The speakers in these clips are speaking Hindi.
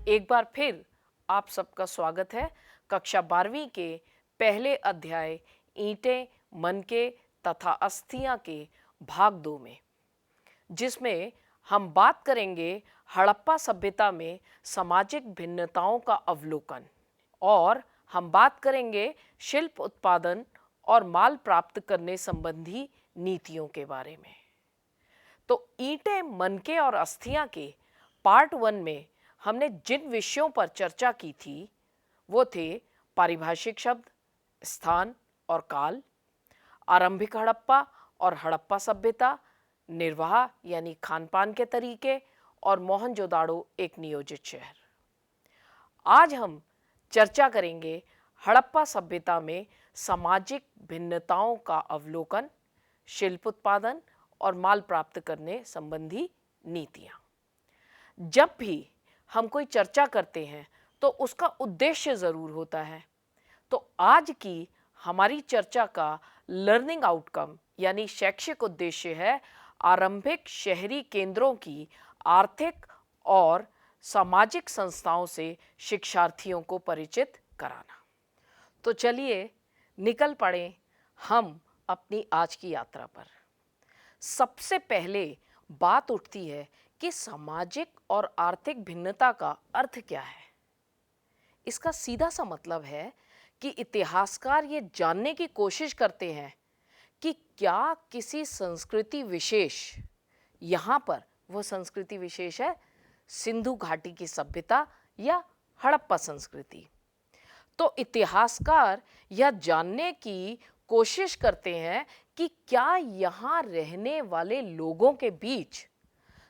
एक बार फिर आप सबका स्वागत है कक्षा 12वीं के पहले अध्याय ईंटें, मनके तथा अस्थियां के भाग 2 में, जिसमें हम बात करेंगे हड़प्पा सभ्यता में सामाजिक भिन्नताओं का अवलोकन और हम बात करेंगे शिल्प उत्पादन और माल प्राप्त करने संबंधी नीतियों के बारे में। तो ईंटें, मनके और अस्थियां के पार्ट 1 में हमने जिन विषयों पर चर्चा की थी वो थे पारिभाषिक शब्द, स्थान और काल, आरंभिक हड़प्पा और हड़प्पा सभ्यता, निर्वाह यानी खान-पान के तरीके और मोहनजोदाड़ो एक नियोजित शहर। आज हम चर्चा करेंगे हड़प्पा सभ्यता में सामाजिक भिन्नताओं का अवलोकन, शिल्प उत्पादन और माल प्राप्त करने संबंधी नीतियां। जब भी हम कोई चर्चा करते हैं तो उसका उद्देश्य जरूर होता है। तो आज की हमारी चर्चा का लर्निंग आउटकम यानी शैक्षिक उद्देश्य है आरंभिक शहरी केंद्रों की आर्थिक और सामाजिक संस्थाओं से शिक्षार्थियों को परिचित कराना। तो चलिए निकल पड़े हम अपनी आज की यात्रा पर। सबसे पहले बात उठती है कि सामाजिक और आर्थिक भिन्नता का अर्थ क्या है। इसका सीधा सा मतलब है कि इतिहासकार ये जानने की कोशिश करते हैं कि क्या किसी संस्कृति विशेष, यहाँ पर वो संस्कृति विशेष है सिंधु घाटी की सभ्यता या हड़प्पा संस्कृति, तो इतिहासकार यह जानने की कोशिश करते हैं कि क्या यहाँ रहने वाले लोगों के बीच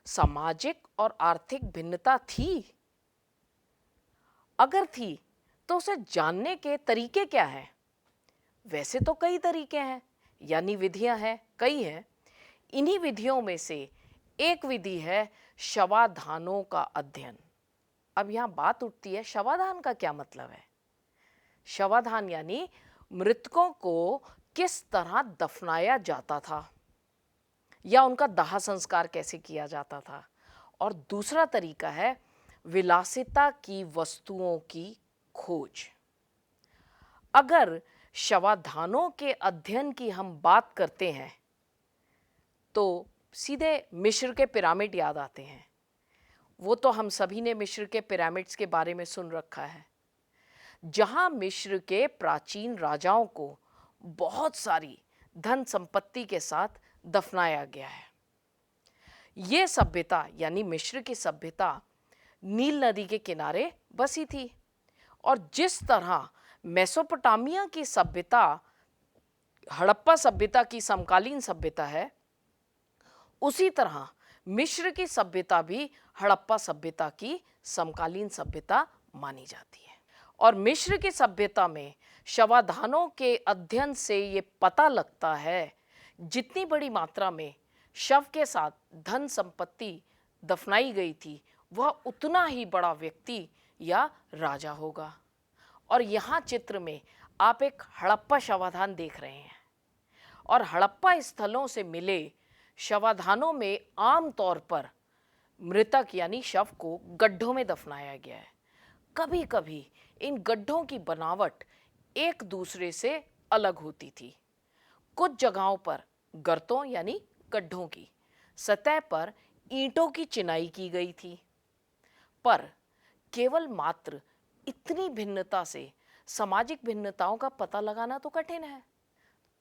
सामाजिक और आर्थिक भिन्नता थी। अगर थी तो उसे जानने के तरीके क्या हैं। वैसे तो कई तरीके हैं यानी विधियां हैं, कई हैं। इन्हीं विधियों में से एक विधि है शवाधानों का अध्ययन। अब यहाँ बात उठती है शवाधान का क्या मतलब है। शवाधान यानी मृतकों को किस तरह दफनाया जाता था या उनका दाह संस्कार कैसे किया जाता था। और दूसरा तरीका है विलासिता की वस्तुओं की खोज। अगर शवाधानों के अध्ययन की हम बात करते हैं तो सीधे मिस्र के पिरामिड याद आते हैं। वो तो हम सभी ने मिस्र के पिरामिड्स के बारे में सुन रखा है, जहां मिस्र के प्राचीन राजाओं को बहुत सारी धन संपत्ति के साथ दफनाया गया है। ये सभ्यता यानी मिस्र की सभ्यता नील नदी के किनारे बसी थी और जिस तरह मेसोपोटामिया की सभ्यता हड़प्पा सभ्यता की समकालीन सभ्यता है, उसी तरह मिस्र की सभ्यता भी हड़प्पा सभ्यता की समकालीन सभ्यता मानी जाती है। और मिस्र की सभ्यता में शवाधानों के अध्ययन से ये पता लगता है जितनी बड़ी मात्रा में शव के साथ धन संपत्ति दफनाई गई थी वह उतना ही बड़ा व्यक्ति या राजा होगा। और यहाँ चित्र में आप एक हड़प्पा शवाधान देख रहे हैं और हड़प्पा स्थलों से मिले शवाधानों में आम तौर पर मृतक यानी शव को गड्ढों में दफनाया गया है। कभी कभी इन गड्ढों की बनावट एक दूसरे से अलग होती थी। कुछ जगहों पर गर्तों यानी गड्ढों की सतह पर ईंटों की चिनाई की गई थी, पर केवल मात्र इतनी भिन्नता से सामाजिक भिन्नताओं का पता लगाना तो कठिन है।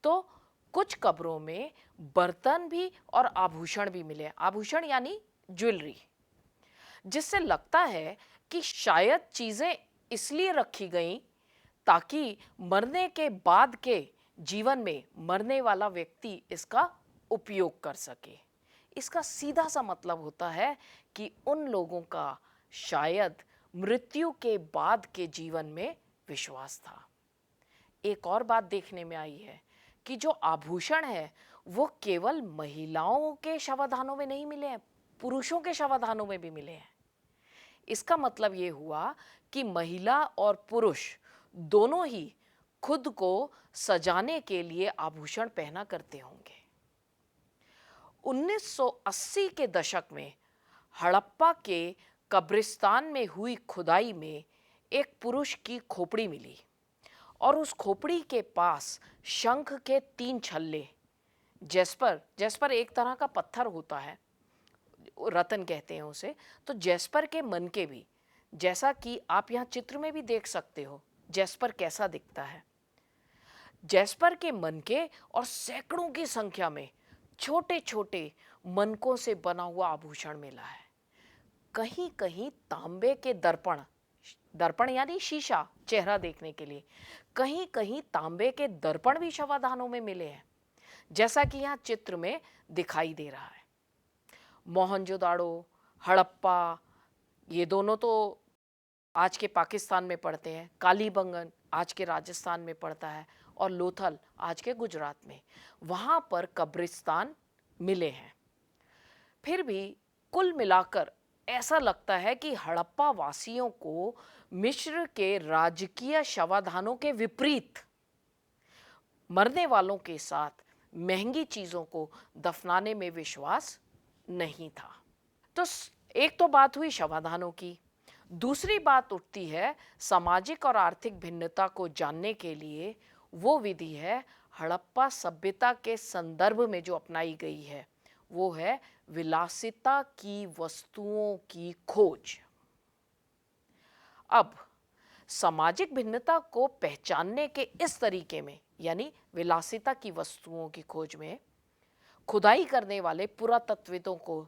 तो कुछ कब्रों में बर्तन भी और आभूषण भी मिले। आभूषण यानी ज्वेलरी, जिससे लगता है कि शायद चीजें इसलिए रखी गईं ताकि मरने के बाद के जीवन में मरने वाला व्यक्ति इसका उपयोग कर सके। इसका सीधा सा मतलब होता है कि उन लोगों का शायद मृत्यु के बाद के जीवन में विश्वास था। एक और बात देखने में आई है कि जो आभूषण है वो केवल महिलाओं के शवाधानों में नहीं मिले हैं, पुरुषों के शवाधानों में भी मिले हैं। इसका मतलब ये हुआ कि महिला और पुरुष दोनों ही खुद को सजाने के लिए आभूषण पहना करते होंगे। 1980 के दशक में हड़प्पा के कब्रिस्तान में हुई खुदाई में एक पुरुष की खोपड़ी मिली और उस खोपड़ी के पास शंख के 3 छल्ले, जैस्पर, जैस्पर एक तरह का पत्थर होता है, रतन कहते हैं उसे, तो जैस्पर के मनके भी, जैसा कि आप यहाँ चित्र में भी देख सकते हो जैस्पर कैसा दिखता है। जैस्पर के मनके और सैकड़ों की संख्या में छोटे छोटे मनकों से बना हुआ आभूषण मिला है। कहीं कहीं तांबे के दर्पण, दर्पण यानी शीशा चेहरा देखने के लिए, कहीं कहीं तांबे के दर्पण भी शवाधानों में मिले हैं, जैसा कि यहाँ चित्र में दिखाई दे रहा है। मोहनजोदाड़ो, हड़प्पा, ये दोनों तो आज के पाकिस्तान में पड़ते हैं, कालीबंगन आज के राजस्थान में पड़ता है, और लोथल आज के गुजरात में, वहाँ पर कब्रिस्तान मिले हैं। फिर भी कुल मिलाकर ऐसा लगता है कि हड़प्पा वासियों को मिस्र के राजकीय शवाधानों के विपरीत मरने वालों के साथ महंगी चीज़ों को दफनाने में विश्वास नहीं था। तो एक तो बात हुई शवाधानों की। दूसरी बात उठती है सामाजिक और आर्थिक भिन्नता को जानने के लिए, वो विधि है हड़प्पा सभ्यता के संदर्भ में जो अपनाई गई है, वो है विलासिता की वस्तुओं की खोज। अब सामाजिक भिन्नता को पहचानने के इस तरीके में, यानी विलासिता की वस्तुओं की खोज में, खुदाई करने वाले पुरातत्वविदों को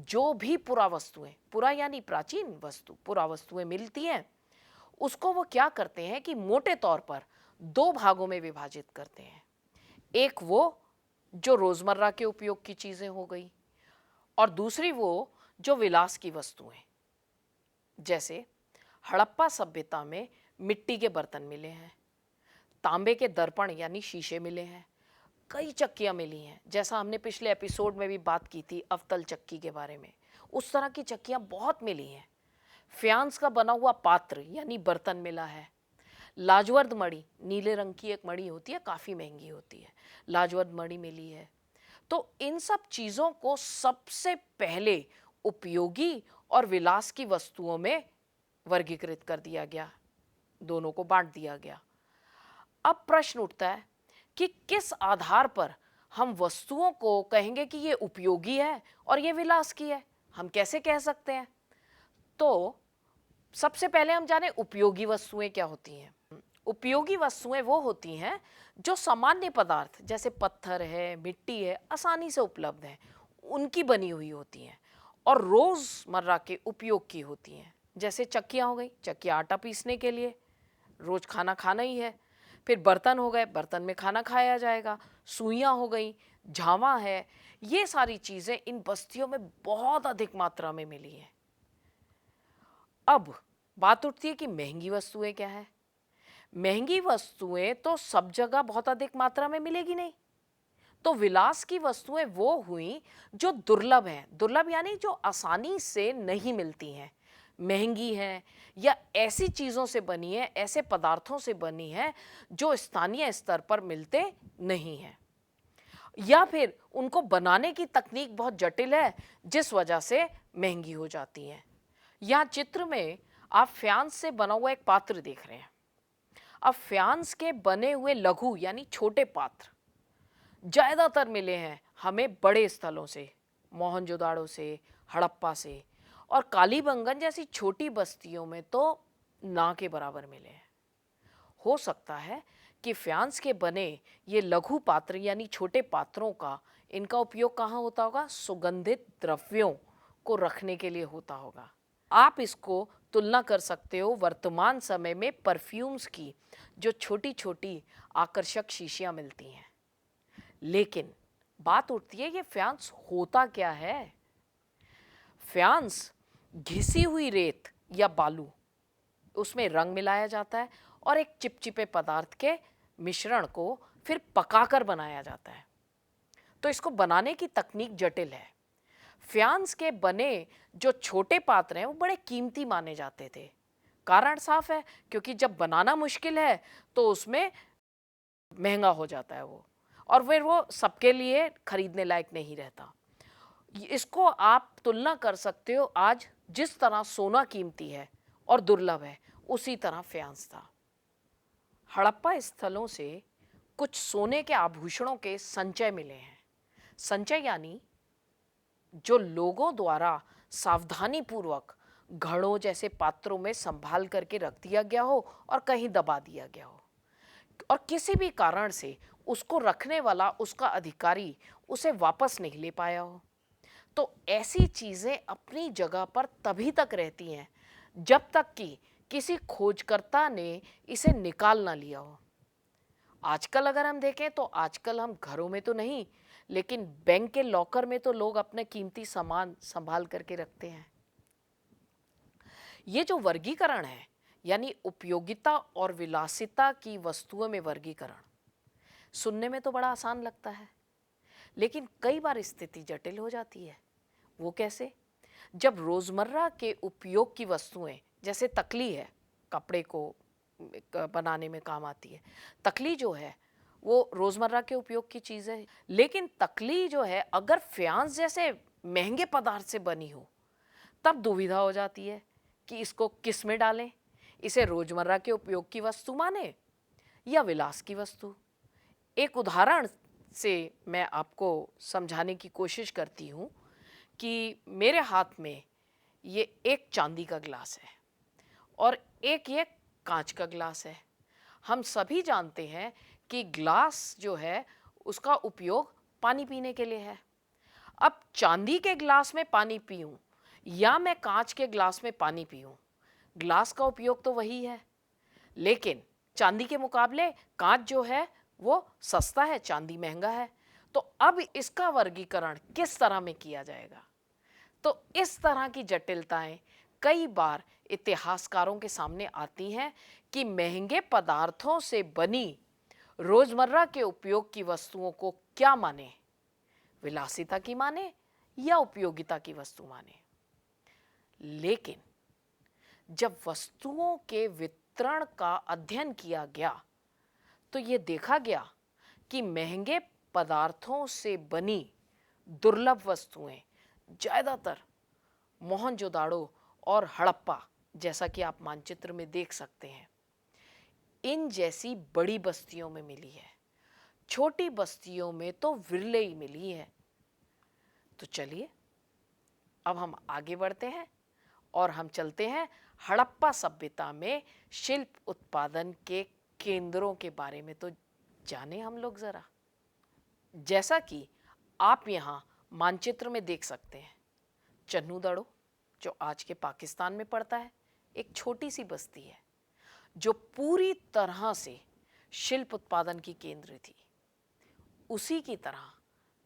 जो भी पुरावस्तुएं, पुरा यानी प्राचीन वस्तु, पुरावस्तुएं मिलती हैं, उसको वो क्या करते हैं कि मोटे तौर पर 2 भागों में विभाजित करते हैं। एक वो जो रोजमर्रा के उपयोग की चीजें हो गई, और दूसरी वो जो विलास की वस्तुएं। जैसे हड़प्पा सभ्यता में मिट्टी के बर्तन मिले हैं, तांबे के दर्पण यानी शीशे मिले हैं, कई चक्कियां मिली हैं, जैसा हमने पिछले एपिसोड में भी बात की थी अवतल चक्की के बारे में, उस तरह की चक्कियां बहुत मिली हैं। फ्यांस का बना हुआ पात्र यानी बर्तन मिला है। लाजवर्द मणि, नीले रंग की एक मणि होती है, काफ़ी महंगी होती है, लाजवर्द मणि मिली है। तो इन सब चीज़ों को सबसे पहले उपयोगी और विलास की वस्तुओं में वर्गीकृत कर दिया गया, दोनों को बांट दिया गया। अब प्रश्न उठता है कि किस आधार पर हम वस्तुओं को कहेंगे कि ये उपयोगी है और ये विलास की है, हम कैसे कह सकते हैं? तो सबसे पहले हम जाने उपयोगी वस्तुएं क्या होती हैं। उपयोगी वस्तुएं वो होती हैं जो सामान्य पदार्थ जैसे पत्थर है, मिट्टी है, आसानी से उपलब्ध है, उनकी बनी हुई होती हैं और रोज़मर्रा के उपयोग की होती हैं। जैसे चक्कियाँ हो गई, चक्कियाँ आटा पीसने के लिए, रोज़ खाना खाना ही है। फिर बर्तन हो गए, बर्तन में खाना खाया जाएगा। सुइयाँ हो गई, झावा है, ये सारी चीज़ें इन बस्तियों में बहुत अधिक मात्रा में मिली हैं। अब बात उठती है कि महंगी वस्तुएं क्या है। महंगी वस्तुएं तो सब जगह बहुत अधिक मात्रा में मिलेगी नहीं, तो विलास की वस्तुएं वो हुई जो दुर्लभ हैं। दुर्लभ यानी जो आसानी से नहीं मिलती हैं, महंगी हैं, या ऐसी चीज़ों से बनी है, ऐसे पदार्थों से बनी है जो स्थानीय स्तर पर मिलते नहीं हैं, या फिर उनको बनाने की तकनीक बहुत जटिल है जिस वजह से महंगी हो जाती हैं। यहाँ चित्र में आप फ्यांस से बना हुआ एक पात्र देख रहे हैं। अब फ्यांस के बने हुए लघु यानी छोटे पात्र ज़्यादातर मिले हैं हमें बड़े स्थलों से, मोहनजोदाड़ो से, हड़प्पा से, और कालीबंगन जैसी छोटी बस्तियों में तो ना के बराबर मिले हैं। हो सकता है कि फ्यांस के बने ये लघु पात्र यानी छोटे पात्रों का इनका उपयोग कहाँ होता होगा? सुगंधित द्रव्यों को रखने के लिए होता होगा। आप इसको तुलना कर सकते हो वर्तमान समय में परफ्यूम्स की, जो छोटी छोटी आकर्षक शीशियाँ मिलती हैं। लेकिन बात उठती है ये फ्यांस होता क्या है? फ्यांस घिसी हुई रेत या बालू, उसमें रंग मिलाया जाता है और एक चिपचिपे पदार्थ के मिश्रण को फिर पकाकर बनाया जाता है। तो इसको बनाने की तकनीक जटिल है। फ्यांस के बने जो छोटे पात्र हैं वो बड़े कीमती माने जाते थे। कारण साफ है, क्योंकि जब बनाना मुश्किल है तो उसमें महंगा हो जाता है वो, और फिर वो सबके लिए खरीदने लायक नहीं रहता। इसको आप तुलना कर सकते हो आज जिस तरह सोना कीमती है और दुर्लभ है, उसी तरह फ्यांस था। हड़प्पा स्थलों से कुछ सोने के आभूषणों के संचय मिले हैं। संचय यानी जो लोगों द्वारा सावधानी पूर्वक घड़ों जैसे पात्रों में संभाल करके रख दिया गया हो और कहीं दबा दिया गया हो, और किसी भी कारण से उसको रखने वाला उसका अधिकारी उसे वापस नहीं ले पाया हो। तो ऐसी चीजें अपनी जगह पर तभी तक रहती हैं जब तक कि किसी खोजकर्ता ने इसे निकाल ना लिया हो। आजकल अगर हम देखें तो आजकल हम घरों में तो नहीं, लेकिन बैंक के लॉकर में तो लोग अपने कीमती सामान संभाल करके रखते हैं। ये जो वर्गीकरण है, यानी उपयोगिता और विलासिता की वस्तुओं में वर्गीकरण, सुनने में तो बड़ा आसान लगता है, लेकिन कई बार स्थिति जटिल हो जाती है। वो कैसे? जब रोजमर्रा के उपयोग की वस्तुएं, जैसे तकली है, कपड़े को बनाने में काम आती है। तकली जो है वो रोजमर्रा के उपयोग की चीज है, लेकिन तकली जो है अगर फ्यांस जैसे महंगे पदार्थ से बनी हो, तब दुविधा हो जाती है कि इसको किस में डालें, इसे रोजमर्रा के उपयोग की वस्तु माने या विलास की वस्तु। एक उदाहरण से मैं आपको समझाने की कोशिश करती हूँ कि मेरे हाथ में ये एक चांदी का गिलास है और एक ये कांच का गिलास है। हम सभी जानते हैं कि गिलास जो है उसका उपयोग पानी पीने के लिए है। अब चांदी के गिलास में पानी पीऊं या मैं कांच के गिलास में पानी पीऊं, गिलास का उपयोग तो वही है, लेकिन चांदी के मुकाबले कांच जो है वो सस्ता है, चांदी महंगा है। तो अब इसका वर्गीकरण किस तरह में किया जाएगा? तो इस तरह की जटिलताएं कई बार इतिहासकारों के सामने आती हैं कि महंगे पदार्थों से बनी रोजमर्रा के उपयोग की वस्तुओं को क्या माने, विलासिता की माने या उपयोगिता की वस्तु माने। लेकिन जब वस्तुओं के वितरण का अध्ययन किया गया तो ये देखा गया कि महंगे पदार्थों से बनी दुर्लभ वस्तुएं ज्यादातर मोहनजोदाड़ो और हड़प्पा, जैसा कि आप मानचित्र में देख सकते हैं, इन जैसी बड़ी बस्तियों में मिली है। छोटी बस्तियों में तो विरले ही मिली है। तो चलिए अब हम आगे बढ़ते हैं और हम चलते हैं हड़प्पा सभ्यता में शिल्प उत्पादन के केंद्रों के बारे में। तो जाने हम लोग जरा। जैसा कि आप यहाँ मानचित्र में देख सकते हैं, चन्नूदड़ो जो आज के पाकिस्तान में पड़ता है, एक छोटी सी बस्ती है जो पूरी तरह से शिल्प उत्पादन की केंद्र थी। उसी की तरह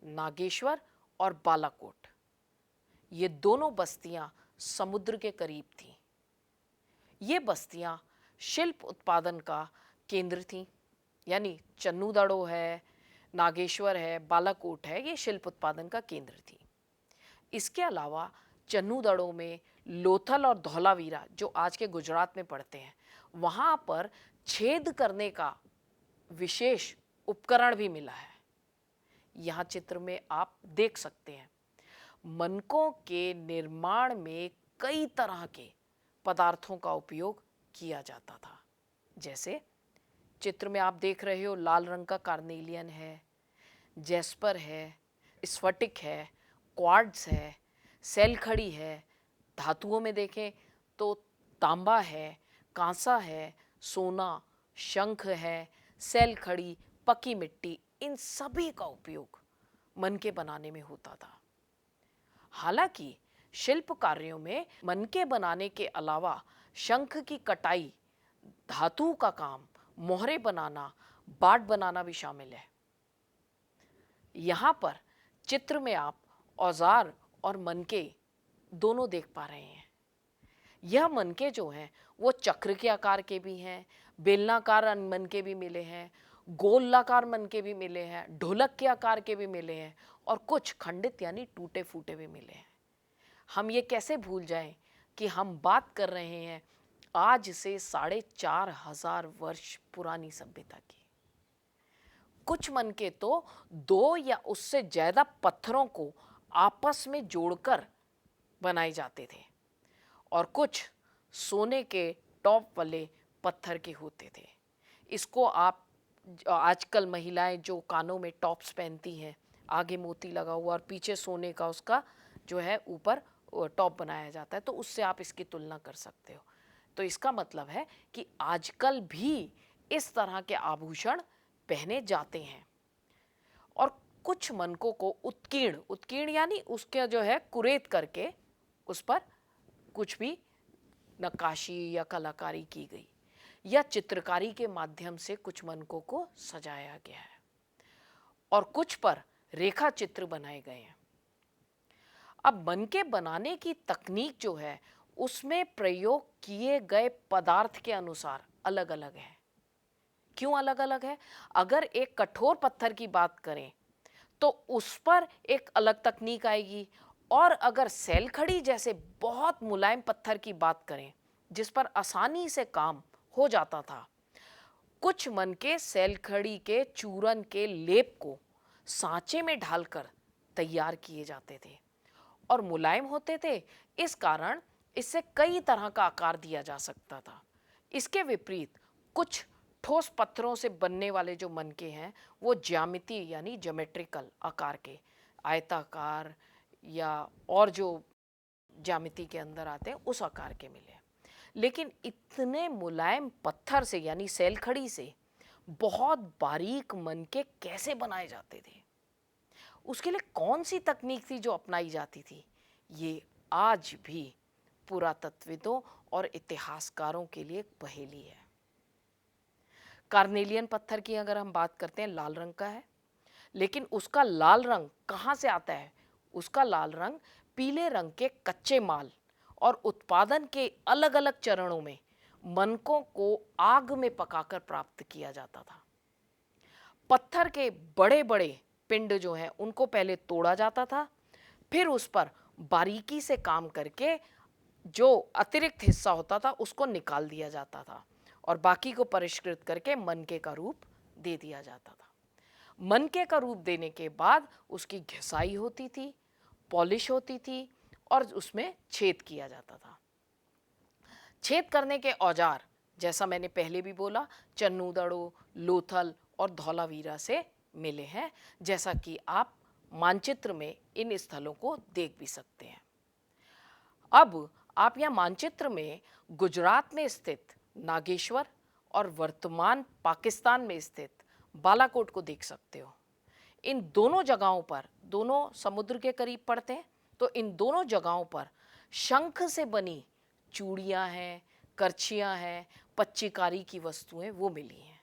नागेश्वर और बालाकोट, ये दोनों बस्तियां समुद्र के करीब थीं। ये बस्तियां शिल्प उत्पादन का केंद्र थीं, यानी चन्नूदड़ो है, नागेश्वर है, बालाकोट है, ये शिल्प उत्पादन का केंद्र थी। इसके अलावा चन्नूदड़ो में लोथल और धौलावीरा जो आज के गुजरात में पड़ते हैं, वहाँ पर छेद करने का विशेष उपकरण भी मिला है। यहाँ चित्र में आप देख सकते हैं मनकों के निर्माण में कई तरह के पदार्थों का उपयोग किया जाता था। जैसे चित्र में आप देख रहे हो, लाल रंग का कार्नेलियन है, जैस्पर है, स्फटिक है, क्वार्ट्ज है, सेल खड़ी है। धातुओं में देखें तो तांबा है, कांसा है, सोना, शंख है, सेल खड़ी, पकी मिट्टी, इन सभी का उपयोग मनके बनाने में होता था। हालांकि शिल्प कार्यों में मनके बनाने के अलावा शंख की कटाई, धातु का काम, मोहरे बनाना, बाट बनाना भी शामिल है। यहाँ पर चित्र में आप औजार और मनके दोनों देख पा रहे हैं। यह मनके जो हैं वो चक्र के आकार के भी हैं, बेलनाकार मनके भी मिले हैं, गोलाकार मनके भी मिले हैं, ढोलक के आकार के भी मिले हैं और कुछ खंडित यानी टूटे फूटे भी मिले हैं। हम ये कैसे भूल जाएं कि हम बात कर रहे हैं आज से 4,500 वर्ष पुरानी सभ्यता की। कुछ मनके तो 2 या उससे ज्यादा पत्थरों को आपस में जोड़कर बनाए जाते थे। और कुछ सोने के टॉप वाले पत्थर के होते थे। इसको आप आजकल महिलाएं जो कानों में टॉप्स पहनती हैं, आगे मोती लगा हुआ और पीछे सोने का उसका जो है ऊपर टॉप बनाया जाता है, तो उससे आप इसकी तुलना कर सकते हो। तो इसका मतलब है कि आजकल भी इस तरह के आभूषण पहने जाते हैं। और कुछ मनकों को उत्कीर्ण, उत्कीर्ण यानी उसके जो है कुरेद करके उस पर कुछ भी नक्काशी या कलाकारी की गई, या चित्रकारी के माध्यम से कुछ मनकों को सजाया गया है, और कुछ पर रेखा चित्र बनाए गए हैं। अब मनके बनाने की तकनीक जो है उसमें प्रयोग किए गए पदार्थ के अनुसार अलग अलग है। क्यों अलग अलग है? अगर एक कठोर पत्थर की बात करें तो उस पर एक अलग तकनीक आएगी, और अगर सैलखड़ी जैसे बहुत मुलायम पत्थर की बात करें जिस पर आसानी से काम हो जाता था, कुछ मनके सैलखड़ी के चूरन के लेप को सांचे में ढालकर तैयार किए जाते थे और मुलायम होते थे, इस कारण इससे कई तरह का आकार दिया जा सकता था। इसके विपरीत कुछ ठोस पत्थरों से बनने वाले जो मनके हैं वो ज्यामिति यानी ज्योमेट्रिकल आकार के, आयताकार या और जो ज्यामिति के अंदर आते हैं उस आकार के मिले। लेकिन इतने मुलायम पत्थर से यानी सैलखड़ी से बहुत बारीक मनके कैसे बनाए जाते थे, उसके लिए कौन सी तकनीक थी जो अपनाई जाती थी, ये आज भी पुरातत्वविदों और इतिहासकारों के लिए एक पहेली है। कार्नेलियन पत्थर की अगर हम बात करते हैं, लाल रंग का है, लेकिन उसका लाल रंग कहाँ से आता है? उसका लाल रंग पीले रंग के कच्चे माल और उत्पादन के अलग अलग चरणों में मनकों को आग में पकाकर प्राप्त किया जाता था। पत्थर के बड़े बड़े पिंड जो हैं उनको पहले तोड़ा जाता था, फिर उस पर बारीकी से काम करके जो अतिरिक्त हिस्सा होता था उसको निकाल दिया जाता था और बाकी को परिष्कृत करके मनके का रूप दे दिया जाता था। मनके का रूप देने के बाद उसकी घिसाई होती थी, पॉलिश होती थी और उसमें छेद किया जाता था। छेद करने के औजार जैसा मैंने पहले भी बोला, चन्नूदड़ो, लोथल और धौलावीरा से मिले हैं, जैसा कि आप मानचित्र में इन स्थलों को देख भी सकते हैं। अब आप यहाँ मानचित्र में गुजरात में स्थित नागेश्वर और वर्तमान पाकिस्तान में स्थित बालाकोट को देख सकते हो। इन दोनों जगहों पर, दोनों समुद्र के करीब पड़ते हैं, तो इन दोनों जगहों पर शंख से बनी चूड़ियाँ हैं, करछियाँ हैं, पच्चीकारी की वस्तुएं वो मिली हैं,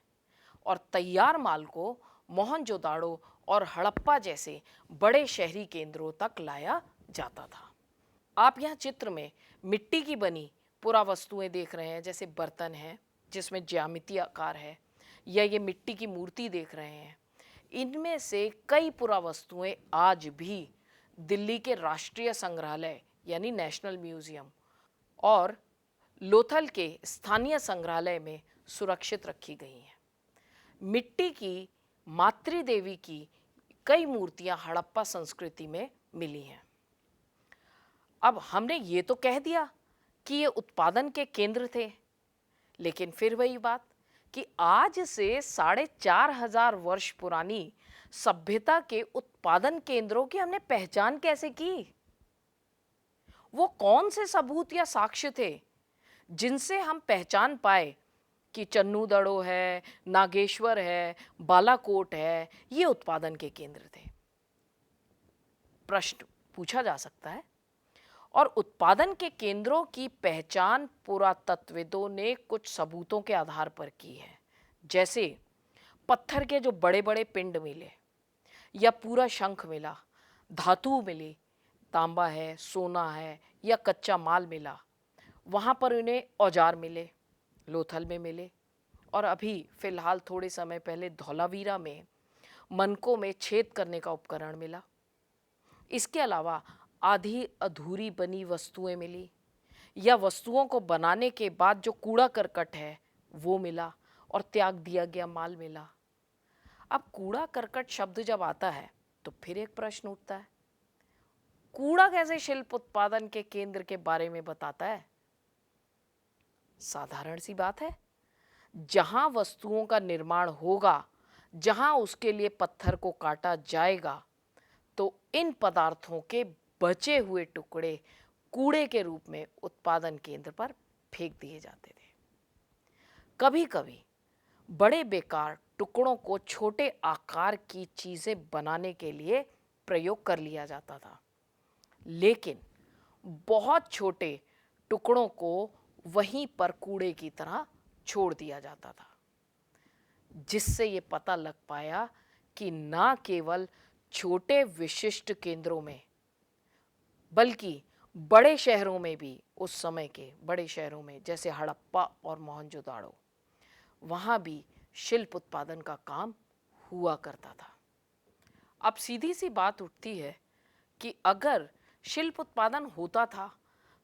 और तैयार माल को मोहनजोदाड़ो और हड़प्पा जैसे बड़े शहरी केंद्रों तक लाया जाता था। आप यहाँ चित्र में मिट्टी की बनी पुरा वस्तुएं देख रहे हैं, जैसे बर्तन है जिसमें ज्यामितीय आकार है, या ये मिट्टी की मूर्ति देख रहे हैं। इनमें से कई पुरा वस्तुएं आज भी दिल्ली के राष्ट्रीय संग्रहालय यानी नेशनल म्यूजियम और लोथल के स्थानीय संग्रहालय में सुरक्षित रखी गई हैं। मिट्टी की मातृदेवी की कई मूर्तियां हड़प्पा संस्कृति में मिली हैं। अब हमने ये तो कह दिया कि ये उत्पादन के केंद्र थे, लेकिन फिर वही बात कि आज से 4,500 वर्ष पुरानी सभ्यता के उत्पादन केंद्रों की हमने पहचान कैसे की? वो कौन से सबूत या साक्ष्य थे जिनसे हम पहचान पाए कि चन्नूदड़ो है, नागेश्वर है, बालाकोट है, ये उत्पादन के केंद्र थे? प्रश्न पूछा जा सकता है। और उत्पादन के केंद्रों की पहचान पुरातत्वविदों ने कुछ सबूतों के आधार पर की है, जैसे पत्थर के जो बड़े बड़े पिंड मिले या पूरा शंख मिला, धातु मिली, तांबा है, सोना है या कच्चा माल मिला। वहाँ पर उन्हें औजार मिले, लोथल में मिले, और अभी फिलहाल थोड़े समय पहले धौलावीरा में मनकों में छेद करने का उपकरण मिला। इसके अलावा आधी अधूरी बनी वस्तुएं मिली, या वस्तुओं को बनाने के बाद जो कूड़ा करकट है वो मिला और त्याग दिया गया माल मिला। अब कूड़ा करकट शब्द जब आता है तो फिर एक प्रश्न उठता है, कूड़ा कैसे शिल्प उत्पादन के केंद्र के बारे में बताता है? साधारण सी बात है। जहां वस्तुओं का निर्माण होगा, जहां उसके लिए पत्थर को काटा जाएगा, तो इन पदार्थों के बचे हुए टुकड़े कूड़े के रूप में उत्पादन केंद्र पर फेंक दिए जाते थे। कभी कभी बड़े बेकार टुकड़ों को छोटे आकार की चीजें बनाने के लिए प्रयोग कर लिया जाता था, लेकिन बहुत छोटे टुकड़ों को वहीं पर कूड़े की तरह छोड़ दिया जाता था, जिससे ये पता लग पाया कि ना केवल छोटे विशिष्ट केंद्रों में, बल्कि बड़े शहरों में भी, उस समय के बड़े शहरों में जैसे हड़प्पा और मोहनजोदाड़ो, वहाँ भी शिल्प उत्पादन का काम हुआ करता था। अब सीधी सी बात उठती है कि अगर शिल्प उत्पादन होता था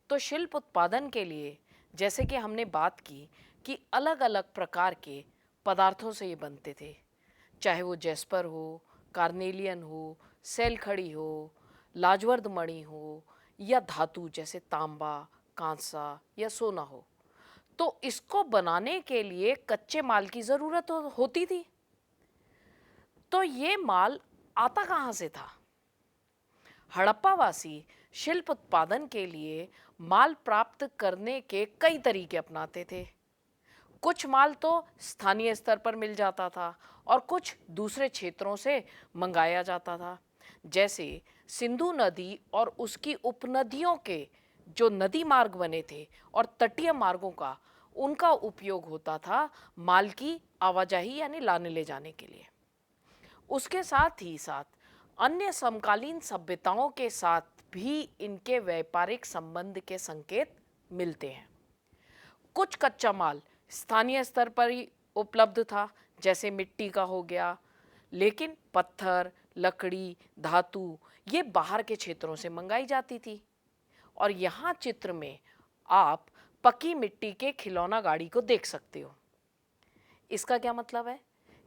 तो शिल्प उत्पादन के लिए, जैसे कि हमने बात की कि अलग अलग प्रकार के पदार्थों से ये बनते थे, चाहे वो जेस्पर हो, कार्नेलियन हो, सेल खड़ी हो, लाजवर्द मणि हो, या धातु जैसे तांबा, कांसा या सोना हो, तो इसको बनाने के लिए कच्चे माल की जरूरत होती थी। तो ये माल आता कहाँ से था? हड़प्पावासी शिल्प उत्पादन के लिए माल प्राप्त करने के कई तरीके अपनाते थे। कुछ माल तो स्थानीय स्तर पर मिल जाता था और कुछ दूसरे क्षेत्रों से मंगाया जाता था। जैसे सिंधु नदी और उसकी उपनदियों के जो नदी मार्ग बने थे और तटीय मार्गों का, उनका उपयोग होता था माल की आवाजाही यानी लाने ले जाने के लिए। उसके साथ ही साथ अन्य समकालीन सभ्यताओं के साथ भी इनके व्यापारिक संबंध के संकेत मिलते हैं। कुछ कच्चा माल स्थानीय स्तर पर ही उपलब्ध था, जैसे मिट्टी का हो गया, लेकिन पत्थर, लकड़ी, धातु ये बाहर के क्षेत्रों से मंगाई जाती थी। और यहाँ चित्र में आप पकी मिट्टी के खिलौना गाड़ी को देख सकते हो। इसका क्या मतलब है?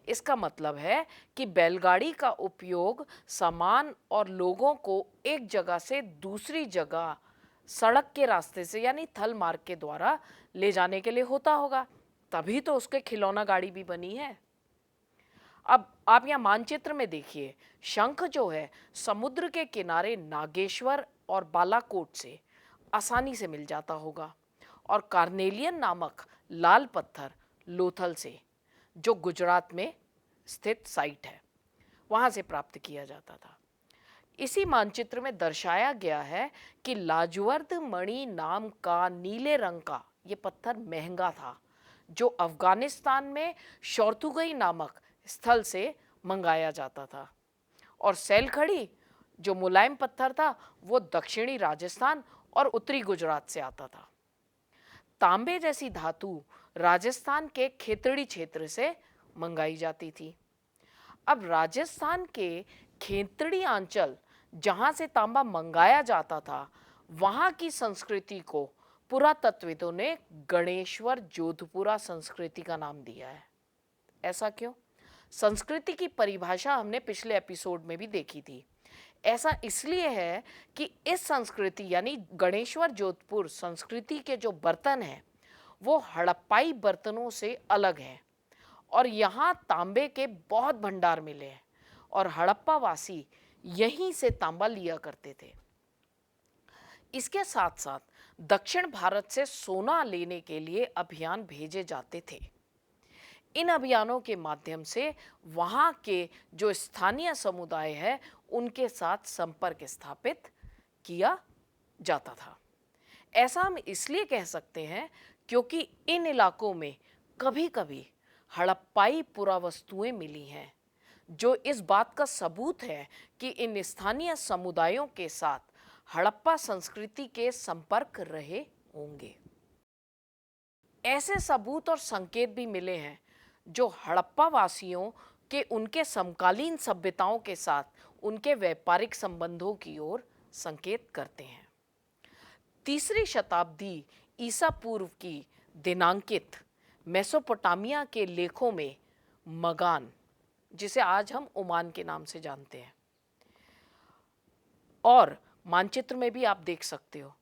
इसका मतलब है कि बैलगाड़ी का उपयोग सामान और लोगों को एक जगह से दूसरी जगह सड़क के रास्ते से यानी थल मार्ग के द्वारा ले जाने के लिए होता होगा, तभी तो उसके खिलौना गाड़ी भी बनी है। अब आप यहाँ मानचित्र में देखिए, शंख जो है समुद्र के किनारे नागेश्वर और बालाकोट से आसानी से मिल जाता होगा, और कार्नेलियन नामक लाल पत्थर लोथल से, जो गुजरात में स्थित साइट है, वहां से प्राप्त किया जाता था। इसी मानचित्र में दर्शाया गया है कि लाजवर्द मणि नाम का नीले रंग का ये पत्थर महंगा था, जो अफगानिस्तान में शौर्तुगई नामक स्थल से मंगाया जाता था। और सेल खड़ी जो मुलायम पत्थर था, वो दक्षिणी राजस्थान और उत्तरी गुजरात से आता था। तांबे जैसी धातु राजस्थान के खेतड़ी क्षेत्र से मंगाई जाती थी। अब राजस्थान के खेतड़ी अंचल जहां से तांबा मंगाया जाता था, वहां की संस्कृति को पुरातत्वविदों ने गणेश्वर जोधपुरा संस्कृति का नाम दिया है। ऐसा क्यों? संस्कृति की परिभाषा हमने पिछले एपिसोड में भी देखी थी। ऐसा इसलिए है कि इस संस्कृति यानी गणेश्वर जोधपुर संस्कृति के जो बर्तन हैं वो हड़प्पाई बर्तनों से अलग हैं, और यहाँ तांबे के बहुत भंडार मिले हैं, और हड़प्पा वासी यहीं से तांबा लिया करते थे। इसके साथ साथ दक्षिण भारत से सोना लेने के लिए अभियान भेजे जाते थे। इन अभियानों के माध्यम से वहाँ के जो स्थानीय समुदाय है उनके साथ संपर्क स्थापित किया जाता था। ऐसा हम इसलिए कह सकते हैं क्योंकि इन इलाकों में कभी कभी हड़प्पाई पुरावस्तुएं मिली हैं, जो इस बात का सबूत है कि इन स्थानीय समुदायों के साथ हड़प्पा संस्कृति के संपर्क रहे होंगे। ऐसे सबूत और संकेत भी मिले हैं जो हड़प्पा वासियों के उनके समकालीन सभ्यताओं के साथ उनके व्यापारिक संबंधों की ओर संकेत करते हैं। 3री शताब्दी ईसा पूर्व की दिनांकित मेसोपोटामिया के लेखों में मगान, जिसे आज हम ओमान के नाम से जानते हैं, और मानचित्र में भी आप देख सकते हो,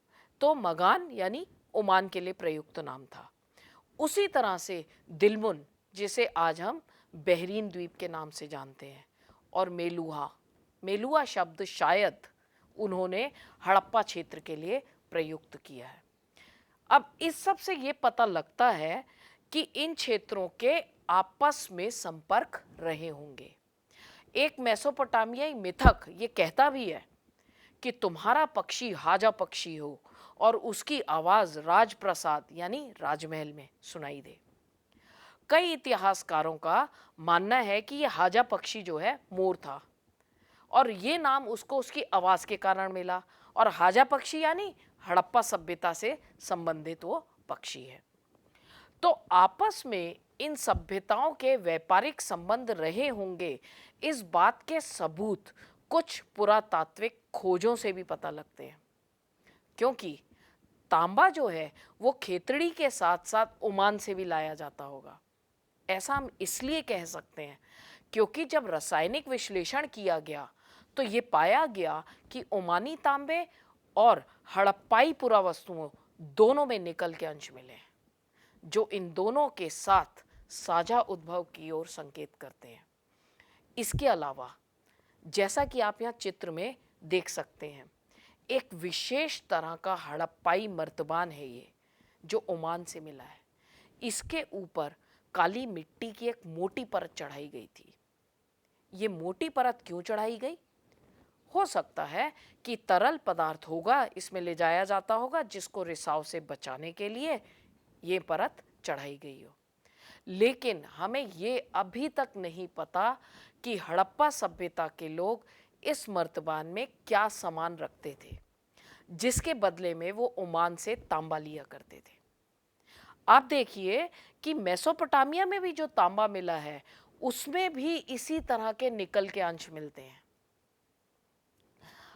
तो मगान यानी ओमान के लिए प्रयुक्त नाम था। उसी तरह से दिलमुन, जिसे आज हम बहरीन द्वीप के नाम से जानते हैं, और मेलुहा, मेलुहा शब्द शायद उन्होंने हड़प्पा क्षेत्र के लिए प्रयुक्त किया है। अब इस सब से ये पता लगता है कि इन क्षेत्रों के आपस में संपर्क रहे होंगे। एक मेसोपोटामियाई मिथक ये कहता भी है कि तुम्हारा पक्षी हाजा पक्षी हो और उसकी आवाज राजप्रसाद यानी राजमहल में सुनाई दे। कई इतिहासकारों का मानना है कि यह हाजा पक्षी जो है मोर था, और ये नाम उसको उसकी आवाज के कारण मिला, और हाजा पक्षी यानी हड़प्पा सभ्यता से संबंधित वो पक्षी है। तो आपस में इन सभ्यताओं के व्यापारिक संबंध रहे होंगे, इस बात के सबूत कुछ पुरातात्विक खोजों से भी पता लगते हैं, क्योंकि तांबा जो है वो खेतड़ी के साथ साथ ओमान से भी लाया जाता होगा। ऐसा हम इसलिए कह सकते हैं क्योंकि जब रासायनिक विश्लेषण किया गया तो ये पाया गया कि ओमानी तांबे और हड़प्पाई पुरावस्तुओं दोनों में निकल के अंश मिले हैं, जो इन दोनों के साथ साझा उद्भव की ओर संकेत करते हैं। इसके अलावा जैसा कि आप यहाँ चित्र में देख सकते हैं, एक विशेष तरह का हड़प्पाई मर्तबान है ये, जो ओमान से मिला है। इसके ऊपर काली मिट्टी की एक मोटी परत चढ़ाई गई थी। ये मोटी परत क्यों चढ़ाई गई? हो सकता है कि तरल पदार्थ होगा, इसमें ले जाया जाता होगा, जिसको रिसाव से बचाने के लिए ये परत चढ़ाई गई हो। लेकिन हमें ये अभी तक नहीं पता कि हड़प्पा सभ्यता के लोग इस मर्तबान में क्या सामान रखते थे, जिसके बदले में वो ओमान से तांबा लिया करते थे। आप देखिए कि मेसोपोटामिया में भी जो तांबा मिला है उसमें भी इसी तरह के निकल के अंश मिलते हैं।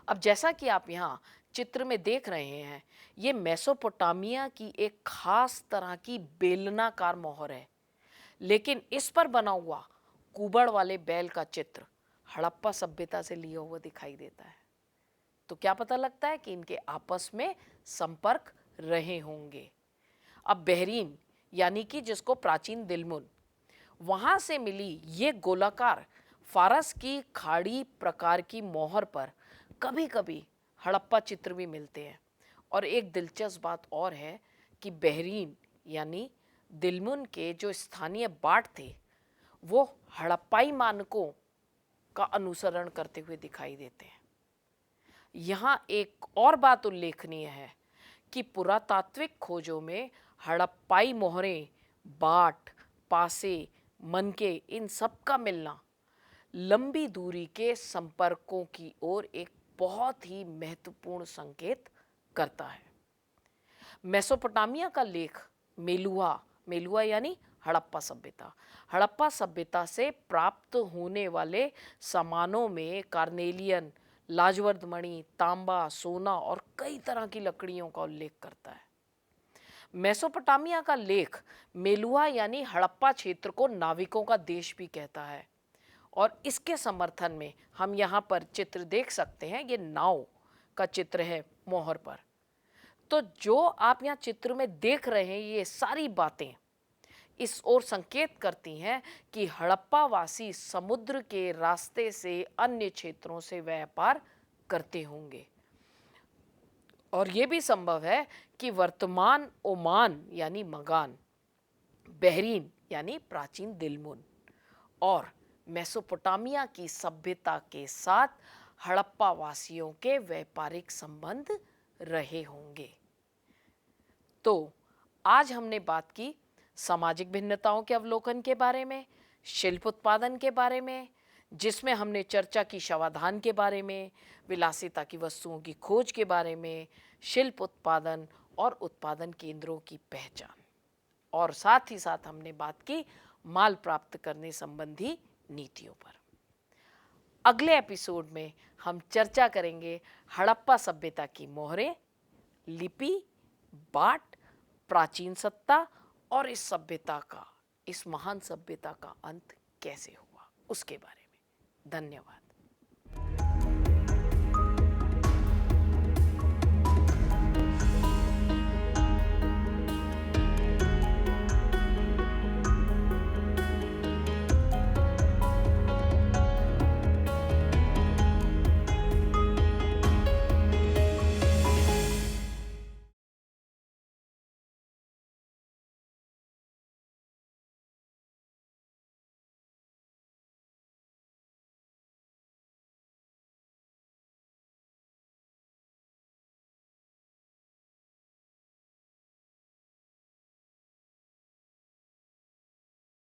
अब जैसा कि आप यहाँ चित्र में देख रहे हैं, ये मेसोपोटामिया की एक खास तरह की बेलनाकार मोहर है, लेकिन इस पर बना हुआ कुबड़ वाले बैल का चित्र हड़प्पा सभ्यता से लिया हुआ दिखाई देता है। तो क्या पता लगता है कि इनके आपस में संपर्क रहे होंगे। अब बहरीन यानी कि जिसको प्राचीन दिलमुन, वहां से मिली ये गोलाकार फारस की खाड़ी प्रकार की मोहर पर कभी कभी हड़प्पा चित्र भी मिलते हैं। और एक दिलचस्प बात और है कि बहरीन यानी दिलमुन के जो स्थानीय बाट थे वो हड़प्पाई मानकों का अनुसरण करते हुए दिखाई देते हैं। यहाँ एक और बात उल्लेखनीय है कि पुरातात्विक खोजों में हड़प्पाई मोहरें, बाट, पासे, मनके, इन सब का मिलना लंबी दूरी के संपर्कों की ओर एक बहुत ही महत्वपूर्ण संकेत करता है। मेसोपोटामिया का लेख मेलुहा, मेलुहा यानी हड़प्पा सभ्यता, हड़प्पा सभ्यता से प्राप्त होने वाले सामानों में कार्नेलियन, लाजवर्द मणि, तांबा, सोना और कई तरह की लकड़ियों का उल्लेख करता है। मेसोपोटामिया का लेख मेलुहा यानी हड़प्पा क्षेत्र को नाविकों का देश भी कहता है, और इसके समर्थन में हम यहाँ पर चित्र देख सकते हैं। ये नाव का चित्र है मोहर पर। तो जो आप यहाँ चित्र में देख रहे हैं, ये सारी बातें इस ओर संकेत करती हैं कि हड़प्पावासी समुद्र के रास्ते से अन्य क्षेत्रों से व्यापार करते होंगे, और ये भी संभव है कि वर्तमान ओमान यानी मगान, बहरीन यानी प्राचीन दिलमुन और मेसोपोटामिया की सभ्यता के साथ हड़प्पा वासियों के व्यापारिक संबंध रहे होंगे। तो आज हमने बात की सामाजिक भिन्नताओं के अवलोकन के बारे में, शिल्प उत्पादन के बारे में, जिसमें हमने चर्चा की शवाधान के बारे में, विलासिता की वस्तुओं की खोज के बारे में, शिल्प उत्पादन और उत्पादन केंद्रों की पहचान, और साथ ही साथ हमने बात की माल प्राप्त करने संबंधी नीतियों पर। अगले एपिसोड में हम चर्चा करेंगे हड़प्पा सभ्यता की मोहरें, लिपि, बाट, प्राचीन सत्ता और इस सभ्यता का, इस महान सभ्यता का अंत कैसे हुआ, उसके बारे में। धन्यवाद।